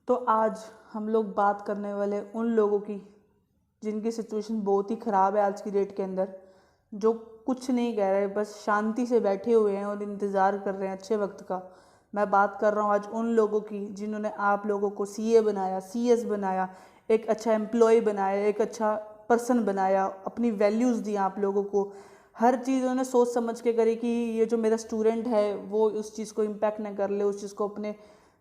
तो आज हम लोग बात करने वाले उन लोगों की जिनकी सिचुएशन बहुत ही ख़राब है आज की डेट के अंदर, जो कुछ नहीं कह रहे, बस शांति से बैठे हुए हैं और इंतज़ार कर रहे हैं अच्छे वक्त का। मैं बात कर रहा हूँ आज उन लोगों की जिन्होंने आप लोगों को सीए बनाया, सीएस बनाया, एक अच्छा एम्प्लॉय बनाया, एक अच्छा पर्सन बनाया, अपनी वैल्यूज़ दी आप लोगों को। हर चीज़ उन्होंने सोच समझ के करी कि ये जो मेरा स्टूडेंट है वो उस चीज़ को इम्पैक्ट ना कर ले, उस चीज़ को अपने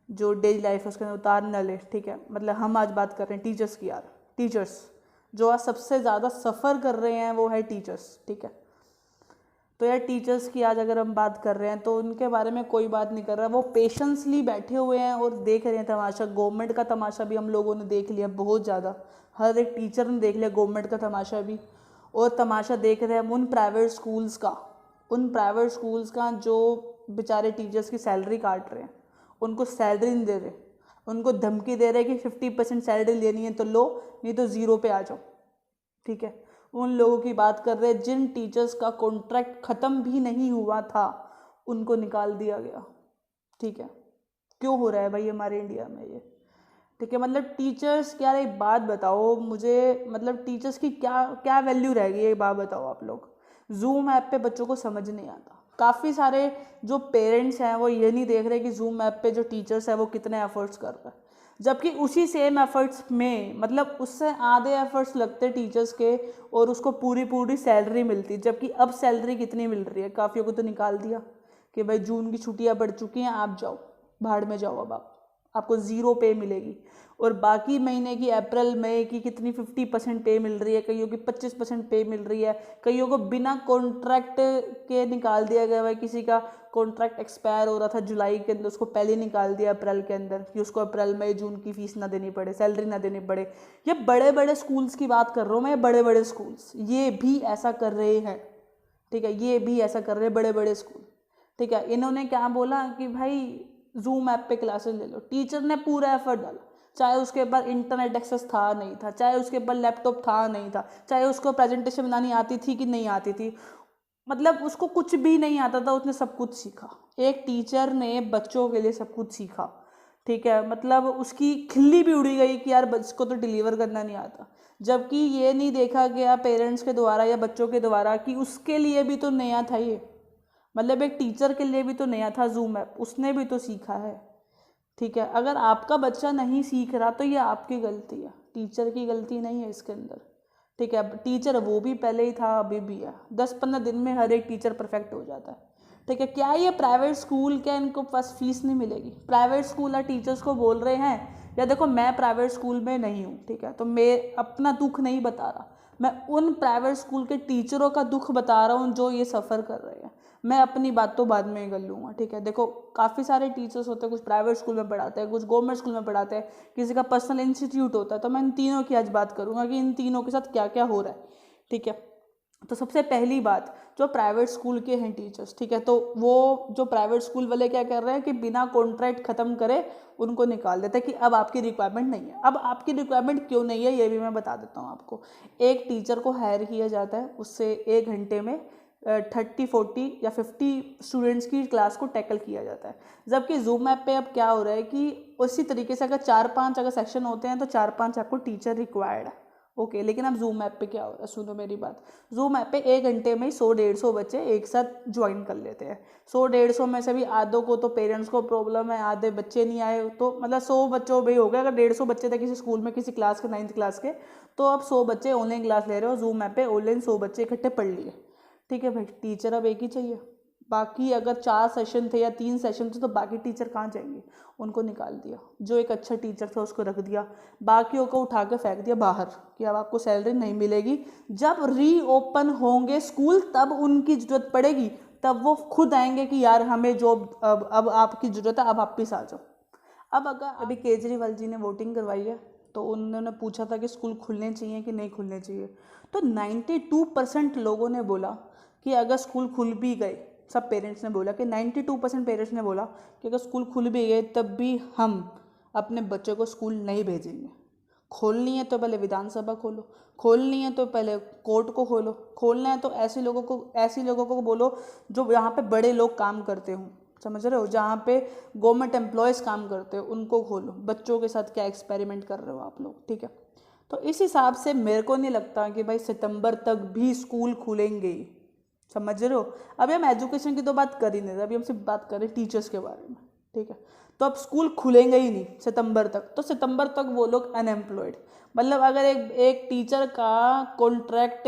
जो डेली लाइफ है उसके अंदर उतार न ले। ठीक है, मतलब हम आज बात कर रहे हैं टीचर्स की। यार टीचर्स जो आज सबसे ज़्यादा सफ़र कर रहे हैं वो है टीचर्स। ठीक है, तो यार टीचर्स की आज अगर हम बात कर रहे हैं तो उनके बारे में कोई बात नहीं कर रहा, वो पेशेंसली बैठे हुए हैं और देख रहे हैं तमाशा। गवर्नमेंट का तमाशा भी हम लोगों ने देख लिया बहुत ज़्यादा, हर एक टीचर ने देख लिया गवर्नमेंट का तमाशा भी। और तमाशा देख रहे हैं हम उन प्राइवेट स्कूल्स का जो बेचारे टीचर्स की सैलरी काट रहे हैं, उनको सैलरी नहीं दे रहे, उनको धमकी दे रहे कि 50% सैलरी लेनी है तो लो, नहीं तो ज़ीरो पे आ जाओ। ठीक है, उन लोगों की बात कर रहे हैं जिन टीचर्स का कॉन्ट्रैक्ट ख़त्म भी नहीं हुआ था, उनको निकाल दिया गया। ठीक है, क्यों हो रहा है भाई हमारे इंडिया में ये? ठीक है, मतलब टीचर्स क्या, एक बात बताओ मुझे, मतलब टीचर्स की क्या क्या वैल्यू रह गई, एक बात बताओ आप लोग। जूम ऐप पे बच्चों को समझ नहीं आता। काफ़ी सारे जो पेरेंट्स हैं वो ये नहीं देख रहे कि जूम ऐप पे जो टीचर्स है वो कितने एफर्ट्स कर रहे हैं, जबकि उसी सेम एफर्ट्स में, मतलब उससे आधे एफर्ट्स लगते टीचर्स के और उसको पूरी पूरी सैलरी मिलती। जबकि अब सैलरी कितनी मिल रही है, काफ़ियों को तो निकाल दिया कि भाई जून की छुट्टियां बढ़ चुकी हैं, आप जाओ भाड़ में जाओ, अब आपको ज़ीरो पे मिलेगी। और बाकी महीने की अप्रैल मई की कितनी 50% पे मिल रही है, कईयों की 25% पे मिल रही है, कईयों को बिना कॉन्ट्रैक्ट के निकाल दिया गया है। किसी का कॉन्ट्रैक्ट एक्सपायर हो रहा था जुलाई के अंदर, उसको पहले निकाल दिया अप्रैल के अंदर कि उसको अप्रैल मई जून की फीस ना देनी पड़े, सैलरी ना देनी पड़े। ये बड़े बड़े स्कूल्स की बात कर रहा हूँ मैं, बड़े बड़े स्कूल्स ये भी ऐसा कर रहे हैं। ठीक है, ये भी ऐसा कर रहे हैं बड़े बड़े स्कूल। ठीक है, इन्होंने क्या बोला कि भाई जूम ऐप पे क्लासेस ले लो। टीचर ने पूरा एफर्ट डाला, चाहे उसके पास इंटरनेट एक्सेस था नहीं था, चाहे उसके पास लैपटॉप था नहीं था, चाहे उसको प्रेजेंटेशन बनानी आती थी कि नहीं आती थी, मतलब उसको कुछ भी नहीं आता था, उसने सब कुछ सीखा। एक टीचर ने बच्चों के लिए सब कुछ सीखा। ठीक है, मतलब उसकी खिल्ली भी उड़ी गई कि यार बच्चे को तो डिलीवर करना नहीं आता। जबकि ये नहीं देखा गया पेरेंट्स के द्वारा या बच्चों के द्वारा कि उसके लिए भी तो नया था ये, मतलब एक टीचर के लिए भी तो नया था जूम ऐप, उसने भी तो सीखा है। ठीक है, अगर आपका बच्चा नहीं सीख रहा तो ये आपकी गलती है, टीचर की गलती नहीं है इसके अंदर। ठीक है, टीचर वो भी पहले ही था, अभी भी है। 10-15 दिन में हर एक टीचर परफेक्ट हो जाता है। ठीक है, क्या ये प्राइवेट स्कूल, क्या इनको पास फीस नहीं मिलेगी? प्राइवेट स्कूल या टीचर्स को बोल रहे हैं, या देखो मैं प्राइवेट स्कूल में नहीं हूँ, ठीक है, तो मैं अपना दुख नहीं बता रहा, मैं उन प्राइवेट स्कूल के टीचरों का दुख बता रहा हूँ जो ये सफ़र कर रहे हैं। मैं अपनी बात तो बाद में ही कर लूँगा। ठीक है, देखो काफ़ी सारे टीचर्स होते हैं, कुछ प्राइवेट स्कूल में पढ़ाते हैं, कुछ गवर्नमेंट स्कूल में पढ़ाते हैं, किसी का पर्सनल इंस्टीट्यूट होता है। तो मैं इन तीनों की आज बात करूँगा कि इन तीनों के साथ क्या क्या हो रहा है। ठीक है, तो सबसे पहली बात, जो प्राइवेट स्कूल के हैं टीचर्स, ठीक है, तो वो जो प्राइवेट स्कूल वाले क्या कर रहे हैं कि बिना कॉन्ट्रैक्ट ख़त्म करे उनको निकाल देते हैं कि अब आपकी रिक्वायरमेंट नहीं है। अब आपकी रिक्वायरमेंट क्यों नहीं है ये भी मैं बता देता हूँ आपको। एक टीचर को हायर किया जाता है, उससे 1 घंटे में 30-40 या 50 स्टूडेंट्स की क्लास को टैकल किया जाता है। जबकि जूम ऐप पे अब क्या हो रहा है कि उसी तरीके से अगर 4-5 अगर सेक्शन होते हैं तो 4-5 आपको टीचर रिक्वायर्ड है। ओके, लेकिन अब जूम ऐप पे क्या हो रहा है, सुनो मेरी बात। जूम ऐप पे 1 घंटे में 100-150 बच्चे एक साथ ज्वाइन कर लेते हैं। 100-150 में से भी आधों को तो पेरेंट्स को प्रॉब्लम है, आधे बच्चे नहीं आए, तो मतलब 100 बच्चों भी हो गए। अगर 150 बच्चे थे किसी स्कूल में किसी क्लास के 9th क्लास के, तो अब 100 बच्चे ऑनलाइन क्लास ले रहे हो जूम ऐप पे, ऑनलाइन 100 बच्चे इकट्ठे पढ़ लिए। ठीक है भाई, टीचर अब एक ही चाहिए। बाकी अगर 4 सेशन थे या 3 सेशन थे तो बाकी टीचर कहाँ जाएंगे? उनको निकाल दिया। जो एक अच्छा टीचर था उसको रख दिया, बाकियों को उठा के फेंक दिया बाहर कि अब आपको सैलरी नहीं मिलेगी। जब रीओपन होंगे स्कूल तब उनकी ज़रूरत पड़ेगी, तब वो खुद आएंगे कि यार हमें जॉब, अब आपकी ज़रूरत है, अब वापिस आ जाओ। अब अगर अभी केजरीवाल जी ने वोटिंग करवाई है तो उन्होंने पूछा था कि स्कूल खुलने चाहिए कि नहीं खुलने चाहिए, तो 92% लोगों ने बोला कि अगर स्कूल खुल भी गए, सब पेरेंट्स ने बोला कि 92% पेरेंट्स ने बोला कि अगर स्कूल खुल भी गए तब भी हम अपने बच्चों को स्कूल नहीं भेजेंगे। खोलनी है तो पहले विधानसभा खोलो, खोलनी है तो पहले कोर्ट को खोलो, खोलना है तो ऐसे लोगों को बोलो जो यहाँ पे बड़े लोग काम करते हों। समझ रहे हो, जहाँ पे गवर्नमेंट एम्प्लॉयज़ काम करते हो उनको खोलो। बच्चों के साथ क्या एक्सपेरिमेंट कर रहे हो आप लोग, ठीक है। तो इस हिसाब से मेरे को नहीं लगता कि भाई सितंबर तक भी स्कूल खुलेंगे ही, समझ रहे हो। अभी हम एजुकेशन की तो बात कर ही नहीं रहे, अभी हम सिर्फ बात कर रहे हैं टीचर्स के बारे में, ठीक है। तो अब स्कूल खुलेंगे ही नहीं सितंबर तक, तो सितंबर तक वो लोग अनएम्प्लॉयड। मतलब अगर एक टीचर का कॉन्ट्रैक्ट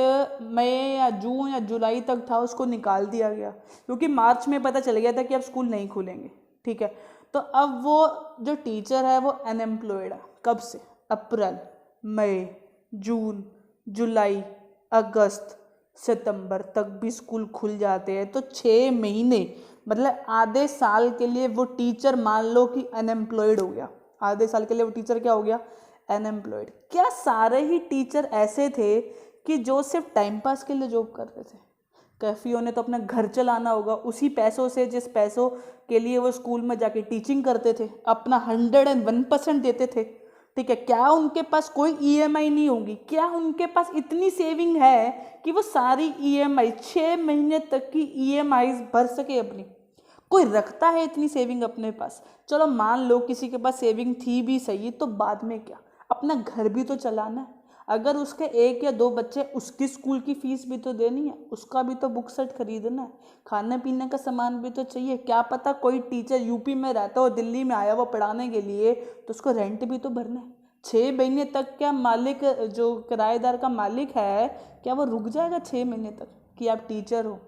मई या जून या जुलाई तक था, उसको निकाल दिया गया क्योंकि मार्च में पता चल गया था कि अब स्कूल नहीं खुलेंगे, ठीक है। तो अब वो जो टीचर है वो अनएम्प्लॉयड है। कब से? अप्रैल, मई, जून, जुलाई, अगस्त, सितंबर तक भी स्कूल खुल जाते हैं, तो 6 महीने मतलब आधे साल के लिए वो टीचर मान लो कि अनएम्प्लॉयड हो गया। आधे साल के लिए वो टीचर क्या हो गया? अनएम्प्लॉयड। क्या सारे ही टीचर ऐसे थे कि जो सिर्फ टाइम पास के लिए जॉब कर रहे थे? कैफियों ने तो अपना घर चलाना होगा, उसी पैसों से जिस पैसों के लिए वो स्कूल में जाके टीचिंग करते थे, अपना 101% देते थे, ठीक है। क्या उनके पास कोई ईएमआई नहीं होगी? क्या उनके पास इतनी सेविंग है कि वो सारी ईएमआई 6 महीने तक की ईएमआई भर सके अपनी? कोई रखता है इतनी सेविंग अपने पास? चलो मान लो किसी के पास सेविंग थी भी सही, तो बाद में क्या, अपना घर भी तो चलाना है। अगर उसके 1 या 2 बच्चे, उसकी स्कूल की फीस भी तो देनी है, उसका भी तो बुक सेट खरीदना है, खाने पीने का सामान भी तो चाहिए। क्या पता कोई टीचर यूपी में रहता हो, दिल्ली में आया वो पढ़ाने के लिए, तो उसको रेंट भी तो भरना है। 6 महीने तक क्या मालिक, जो किराएदार का मालिक है, क्या वो रुक जाएगा 6 महीने तक कि आप टीचर हो?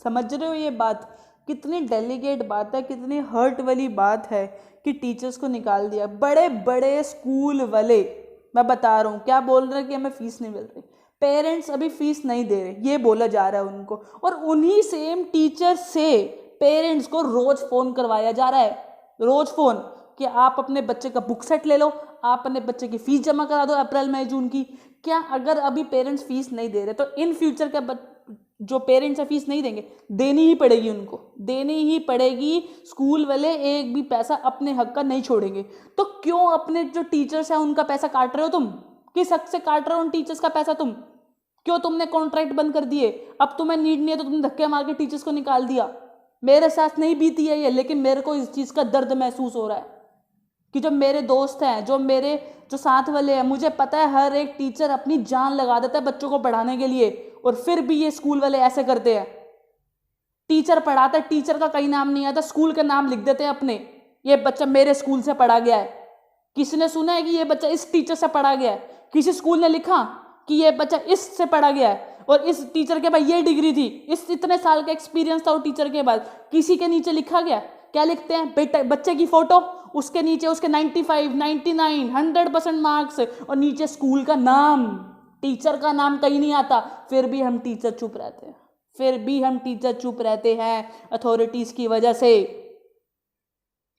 समझ रहे हो ये बात? कितनी डेलिकेट बात है, कितनी हर्ट वाली बात है कि टीचर्स को निकाल दिया। बड़े बड़े स्कूल वाले, मैं बता रहा हूँ, क्या बोल रहे हैं कि हमें फीस नहीं मिल रही, पेरेंट्स अभी फीस नहीं दे रहे, ये बोला जा रहा है उनको। और उन्हीं सेम टीचर से पेरेंट्स को रोज फोन करवाया जा रहा है, रोज फोन, कि आप अपने बच्चे का बुक सेट ले लो, आप अपने बच्चे की फीस जमा करा दो अप्रैल मई जून की। क्या अगर अभी पेरेंट्स फीस नहीं दे रहे तो इन फ्यूचर का जो पेरेंट्स है फीस नहीं देंगे? देनी ही पड़ेगी, उनको देनी ही पड़ेगी। स्कूल वाले एक भी पैसा अपने हक का नहीं छोड़ेंगे। तो क्यों अपने जो टीचर्स हैं उनका पैसा काट रहे हो तुम? किस हक से काट रहे हो उन टीचर्स का पैसा तुम? क्यों तुमने कॉन्ट्रैक्ट बंद कर दिए? अब तुम्हें नीड नहीं है तो तुमने धक्के मार के टीचर्स को निकाल दिया। मेरे साथ नहीं बीती है ये, लेकिन मेरे को इस चीज़ का दर्द महसूस हो रहा है कि जो मेरे दोस्त हैं, जो साथ वाले हैं, मुझे पता है हर एक टीचर अपनी जान लगा देता है बच्चों को पढ़ाने के लिए, और फिर भी ये स्कूल वाले ऐसे करते हैं। टीचर पढ़ाता है, टीचर का कहीं नाम नहीं आता, स्कूल का नाम लिख देते हैं अपने, ये बच्चा मेरे स्कूल से पढ़ा गया है। किसी ने सुना है कि ये बच्चा इस टीचर से पढ़ा गया है? किसी स्कूल ने लिखा कि ये बच्चा इससे पढ़ा गया है और इस टीचर के बाद ये डिग्री थी, इस इतने साल का एक्सपीरियंस था वो टीचर के बाद? किसी के नीचे लिखा गया? क्या लिखते हैं? बेटा बच्चे की फोटो, उसके नीचे उसके 95, 99, 100% मार्क्स, और नीचे स्कूल का नाम, टीचर का नाम कहीं नहीं आता। फिर भी हम टीचर चुप रहते हैं, फिर भी हम टीचर चुप रहते हैं अथॉरिटीज की वजह से।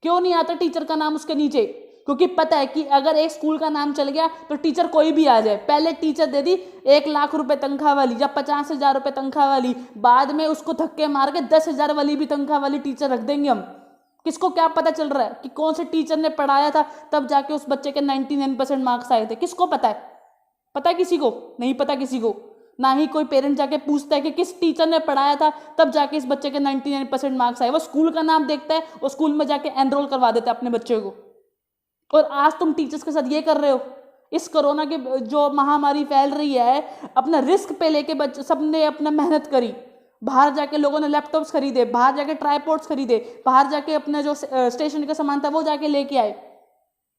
क्यों नहीं आता टीचर का नाम उसके नीचे? क्योंकि पता है कि अगर एक स्कूल का नाम चल गया तो टीचर कोई भी आ जाए। पहले टीचर दे दी 1 लाख रुपए तनख्वाह वाली या 50,000 रुपए तनख्वाह वाली, बाद में उसको धक्के मार के 10,000 वाली भी तनख्वाह वाली टीचर रख देंगे हम। किसको क्या पता चल रहा है कि कौन से टीचर ने पढ़ाया था तब जाके उस बच्चे के 99% मार्क्स आए थे? किसको पता है? पता है किसी को? नहीं पता किसी को। ना ही कोई पेरेंट जाके पूछता है कि किस टीचर ने पढ़ाया था तब जाके इस बच्चे के 99% मार्क्स आए। वो स्कूल का नाम देखता है और स्कूल में जाके एनरोल करवा देता है अपने बच्चे को। और आज तुम टीचर्स के साथ ये कर रहे हो। इस कोरोना के जो महामारी फैल रही है, अपना रिस्क पे लेके बच्चे सबने अपना मेहनत करी, बाहर जाके लोगों ने लैपटॉप्स खरीदे, बाहर जाके ट्राईपॉड्स खरीदे, बाहर जाके अपना जो स्टेशन का सामान था वो जाके लेके आए।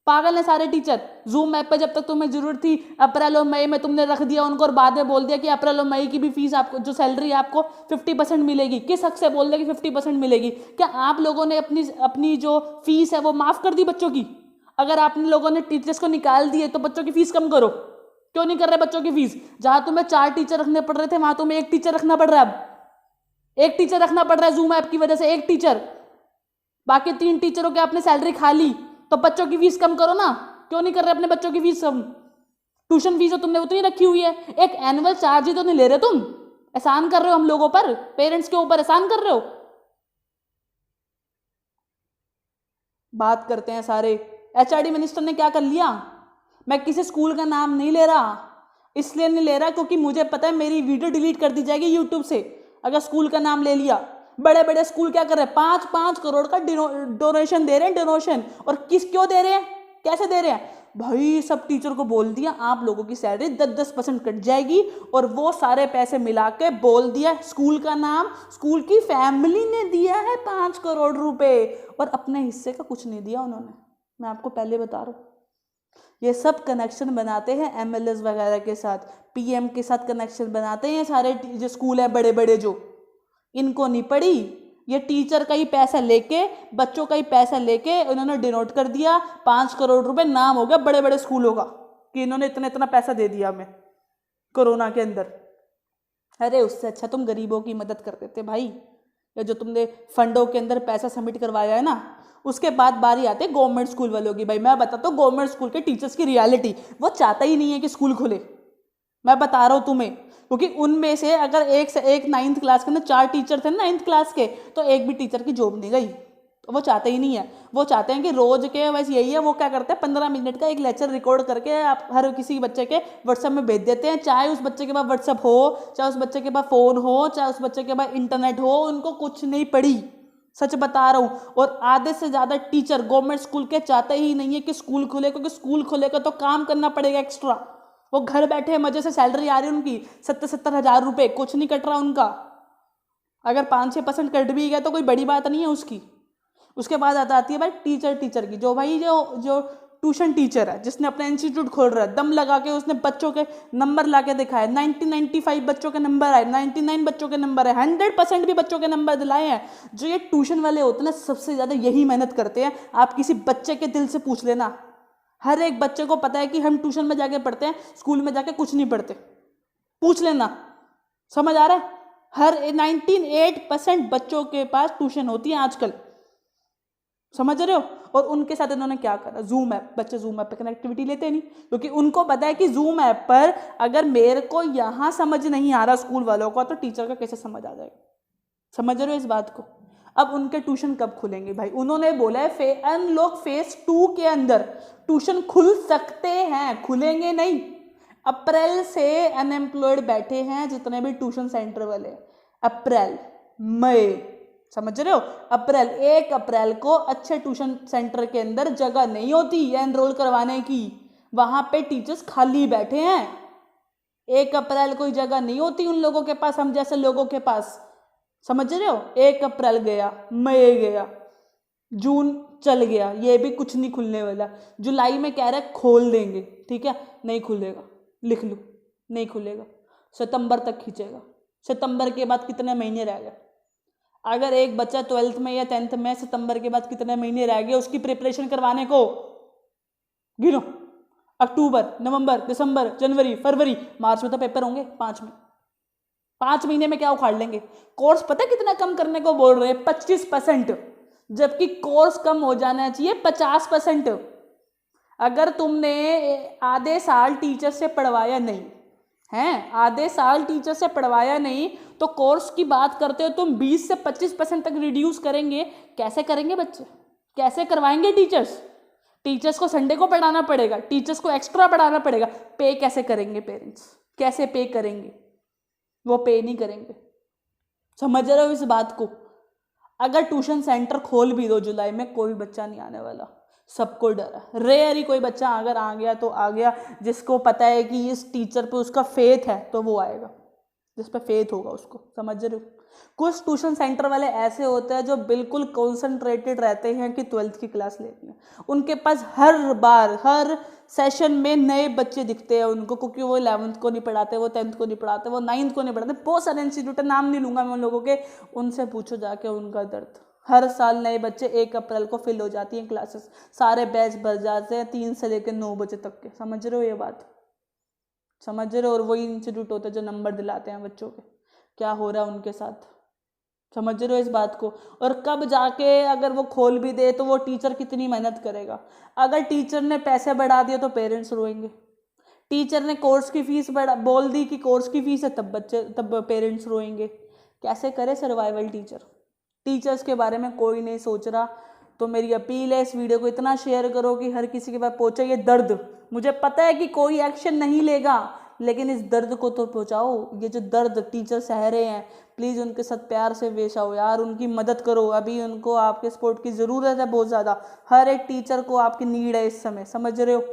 पागल है सारे टीचर। जूम ऐप पे जब तक तुम्हें जरूरत थी अप्रैल और मई में तुमने रख दिया उनको, और बाद में बोल दिया कि अप्रैल और मई की भी फीस आपको, जो सैलरी है आपको 50% मिलेगी। किस हक से बोल दिया कि 50% मिलेगी? क्या आप लोगों ने अपनी जो फीस है वो माफ कर दी बच्चों की? अगर आपने लोगों ने टीचर्स को निकाल दिए तो बच्चों की फीस कम करो। क्यों नहीं कर रहे बच्चों की फीस? जहां तुम्हें 4 टीचर रखने पड़ रहे थे वहां तुम्हें 1 टीचर रखना पड़ रहा है। अब 1 टीचर रखना पड़ रहा है जूम ऐप की वजह से, 1 टीचर। बाकी 3 टीचरों की आपने सैलरी खा ली, तो बच्चों की फीस कम करो ना। क्यों नहीं कर रहे अपने बच्चों की फीस कम? ट्यूशन फीस तो तुमने उतनी रखी हुई है, एक एनुअल चार्ज ही तो नहीं ले रहे तुम। एहसान कर रहे हो हम लोगों पर, पेरेंट्स के ऊपर एहसान कर रहे हो। बात करते हैं सारे, एचआरडी मिनिस्टर ने क्या कर लिया? मैं किसी स्कूल का नाम नहीं ले रहा, इसलिए नहीं ले रहा क्योंकि मुझे पता है मेरी वीडियो डिलीट कर दी जाएगी यूट्यूब से अगर स्कूल का नाम ले लिया। बड़े बड़े स्कूल क्या कर रहे हैं, 5-5 करोड़ का डोनेशन दे रहे हैं, डोनेशन। और क्यों दे रहे हैं, कैसे दे रहे हैं भाई, सब टीचर को बोल दिया आप लोगों की सैलरी 10-10% कट जाएगी, और वो सारे पैसे मिला के बोल दिया स्कूल का नाम, स्कूल की फैमिली ने दिया है 5 करोड़ रुपए, और अपने हिस्से का कुछ नहीं दिया उन्होंने। मैं आपको पहले बता रहा हूँ, ये सब कनेक्शन बनाते हैं एमएलएस वगैरह के साथ, पीएम के साथ कनेक्शन बनाते हैं सारे जो स्कूल है बड़े बड़े, जो इनको नहीं पड़ी, ये टीचर का ही पैसा लेके, बच्चों का ही पैसा लेके उन्होंने डिनोट कर दिया 5 करोड़ रुपए, नाम हो गया बड़े बड़े स्कूलों का कि इन्होंने इतना इतना पैसा दे दिया हमें कोरोना के अंदर। अरे उससे अच्छा तुम गरीबों की मदद कर देते भाई। या जो तुमने फंडों के अंदर पैसा सबमिट करवाया है ना, उसके बाद बारी आती है गवर्नमेंट स्कूल वालों की। भाई मैं बताता हूँ गवर्नमेंट स्कूल के टीचर्स की रियलिटी, वो चाहता ही नहीं है कि स्कूल खुले, मैं बता रहा हूँ तुम्हें, क्योंकि उनमें से अगर एक से एक 9th क्लास के अंदर 4 टीचर थे ना 9th क्लास के, तो एक भी टीचर की जॉब नहीं गई, तो वो चाहते ही नहीं है। वो चाहते हैं कि रोज के वैसे यही है, वो क्या करते हैं 15 मिनट का एक लेक्चर रिकॉर्ड करके आप हर किसी बच्चे के व्हाट्सएप में भेज देते हैं, चाहे उस बच्चे के पास व्हाट्सएप हो, चाहे उस बच्चे के पास फोन हो, चाहे उस बच्चे के पास इंटरनेट हो, उनको कुछ नहीं पड़ी, सच बता रहा हूँ। और आधे से ज्यादा टीचर गवर्नमेंट स्कूल के चाहते ही नहीं है कि स्कूल खुले, क्योंकि स्कूल खुलेगा तो काम करना पड़ेगा एक्स्ट्रा। वो घर बैठे मजे से सैलरी आ रही है उनकी 70-70 हजार रुपए, कुछ नहीं कट रहा उनका। अगर 5-6% कट भी गया तो कोई बड़ी बात नहीं है उसकी। उसके बाद आती है भाई टीचर की, जो भाई जो ट्यूशन टीचर है, जिसने अपना इंस्टीट्यूट खोल रहा है, दम लगा के उसने बच्चों के नंबर ला के दिखाए, 90-95 बच्चों के नंबर आए, 99 बच्चों के नंबर है, 100% भी बच्चों के नंबर दिलाए हैं। जो ये ट्यूशन वाले होते हैं ना, सबसे ज्यादा यही मेहनत करते हैं। आप किसी बच्चे के दिल से पूछ लेना, हर एक बच्चे को पता है कि हम ट्यूशन में जाके पढ़ते हैं, स्कूल में जाके कुछ नहीं पढ़ते, पूछ लेना, समझ आ रहा है। हर 98% बच्चों के पास ट्यूशन होती है आजकल, समझ रहे हो। और उनके साथ इन्होंने क्या करा, जूम ऐप, बच्चे जूम ऐप पे कनेक्टिविटी लेते नहीं, क्योंकि उनको पता है कि जूम ऐप पर अगर मेरे को यहां समझ नहीं आ रहा स्कूल वालों को, तो टीचर का कैसे समझ आ जाएगा, समझ रहे हो इस बात को। अब उनके ट्यूशन कब खुलेंगे भाई, उन्होंने बोला है अनलॉक फेज 2 के अंदर ट्यूशन खुल सकते हैं, खुलेंगे नहीं। अप्रैल से अनएम्प्लॉयड बैठे हैं जितने भी ट्यूशन सेंटर वाले, अप्रैल मई, समझ रहे हो। अप्रैल 1 अप्रैल को अच्छे ट्यूशन सेंटर के अंदर जगह नहीं होती है एनरोल करवाने की, वहां पे टीचर्स खाली बैठे हैं। 1 अप्रैल कोई जगह नहीं होती उन लोगों के पास, हम जैसे लोगों के पास, समझ रहे हो। 1 अप्रैल गया, मई गया, जून चल गया, ये भी कुछ नहीं खुलने वाला। जुलाई में कह रहे खोल देंगे, ठीक है, नहीं खुलेगा, लिख लो, नहीं खुलेगा। सितंबर तक खींचेगा, सितंबर के बाद कितने महीने रह गए। अगर एक बच्चा 12th में या 10th में, सितंबर के बाद कितने महीने रह गए उसकी प्रिपरेशन करवाने को, गिनो। अक्टूबर, नवंबर, दिसंबर, जनवरी, फरवरी, मार्च में तो पेपर होंगे, 5 महीने में क्या उखाड़ लेंगे। कोर्स पता है कितना कम करने को बोल रहे हैं, 25%, जबकि कोर्स कम हो जाना चाहिए 50%। अगर तुमने आधे साल टीचर से पढ़वाया नहीं है, आधे साल टीचर से पढ़वाया नहीं, तो कोर्स की बात करते हो तुम 20 से 25% तक रिड्यूस करेंगे। कैसे करेंगे बच्चे, कैसे करवाएंगे टीचर्स को संडे को पढ़ाना पड़ेगा, टीचर्स को एक्स्ट्रा पढ़ाना पड़ेगा, पे कैसे करेंगे पेरेंट्स, कैसे पे करेंगे, वो पे नहीं करेंगे, समझ रहे हो इस बात को। अगर ट्यूशन सेंटर खोल भी दो जुलाई में, कोई बच्चा नहीं आने वाला, सबको डर है। रेयर ही कोई बच्चा अगर आ गया तो आ गया, जिसको पता है कि इस टीचर पे उसका फेथ है तो वो आएगा, जिस पे फेथ होगा उसको, समझ रहे हो। कुछ ट्यूशन सेंटर वाले ऐसे होते हैं जो बिल्कुल कॉन्सेंट्रेटेड रहते हैं कि 12th की क्लास लेनी है, उनके पास हर बार हर सेशन में नए बच्चे दिखते हैं उनको, क्योंकि वो 11th को नहीं पढ़ाते, वो 10th को नहीं पढ़ाते, वो 9th को नहीं पढ़ाते। बहुत सारे इंस्टीट्यूट, नाम नहीं लूंगा मैं उन लोगों के, उनसे पूछो जाके उनका दर्द। हर साल नए बच्चे 1 अप्रैल को फिल हो जाती हैं क्लासेस, सारे बैच भर जाते हैं 3 से लेकर 9 बजे तक के, समझ रहे हो ये बात, समझ रहे हो। और वही इंस्टीट्यूट होते हैं जो नंबर दिलाते हैं बच्चों के, क्या हो रहा है उनके साथ, समझ रहे हो इस बात को। और कब जाके अगर वो खोल भी दे तो वो टीचर कितनी मेहनत करेगा। अगर टीचर ने पैसे बढ़ा दिए तो पेरेंट्स रोएंगे, टीचर ने कोर्स की फीस बोल दी कि कोर्स की फीस है, तब पेरेंट्स रोएंगे। कैसे करे सर्वाइवल टीचर्स के बारे में कोई नहीं सोच रहा। तो मेरी अपील है, इस वीडियो को इतना शेयर करो कि हर किसी के पास पहुंचे ये दर्द। मुझे पता है कि कोई एक्शन नहीं लेगा, लेकिन इस दर्द को तो पहुंचाओ। ये जो दर्द टीचर सह रहे हैं, प्लीज़ उनके साथ प्यार से पेश आओ यार, उनकी मदद करो। अभी उनको आपके सपोर्ट की ज़रूरत है बहुत ज़्यादा। हर एक टीचर को आपकी नीड है इस समय, समझ रहे हो।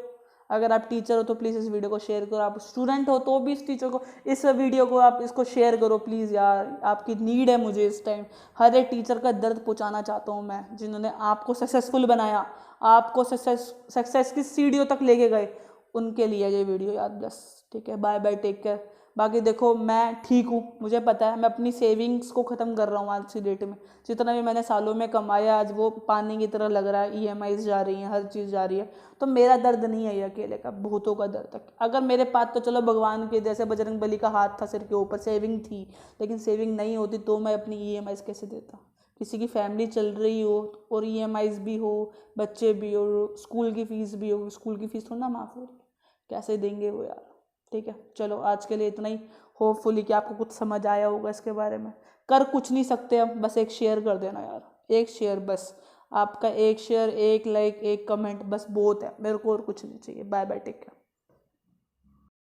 अगर आप टीचर हो तो प्लीज़ इस वीडियो को शेयर करो, आप स्टूडेंट हो तो भी इस टीचर को, इस वीडियो को आप इसको शेयर करो प्लीज़ यार, आपकी नीड है मुझे इस टाइम। हर एक टीचर का दर्द पहुंचाना चाहता हूं मैं, जिन्होंने आपको सक्सेसफुल बनाया, आपको सक्सेस की सीढ़ियों तक लेके गए, उनके लिए ये वीडियो यार। बस ठीक है, बाय बाय, टेक केयर। बाकी देखो मैं ठीक हूँ, मुझे पता है, मैं अपनी सेविंग्स को ख़त्म कर रहा हूँ आज की डेट में। जितना भी मैंने सालों में कमाया आज वो पानी की तरह लग रहा है, EMIs जा रही हैं, हर चीज़ जा रही है। तो मेरा दर्द नहीं है ये अकेले का, बहुतों का दर्द है। अगर मेरे पास तो चलो भगवान के जैसे बजरंग बली का हाथ था सिर के ऊपर, सेविंग थी, लेकिन सेविंग नहीं होती तो मैं अपनी EMIs कैसे देता। किसी की फैमिली चल रही हो और EMIs भी हो, बच्चे भी हो, स्कूल की फ़ीस भी हो, स्कूल की फ़ीस थोड़ा ना माफ़ हो रही, कैसे देंगे वो यार। ठीक है, चलो आज के लिए इतना ही। होपफुली कि आपको कुछ समझ आया होगा इसके बारे में। कर कुछ नहीं सकते अब, बस एक शेयर कर देना यार, एक शेयर बस। आपका एक शेयर, एक लाइक, एक कमेंट बस बहुत है मेरे को, और कुछ नहीं चाहिए। Bye bye, take care.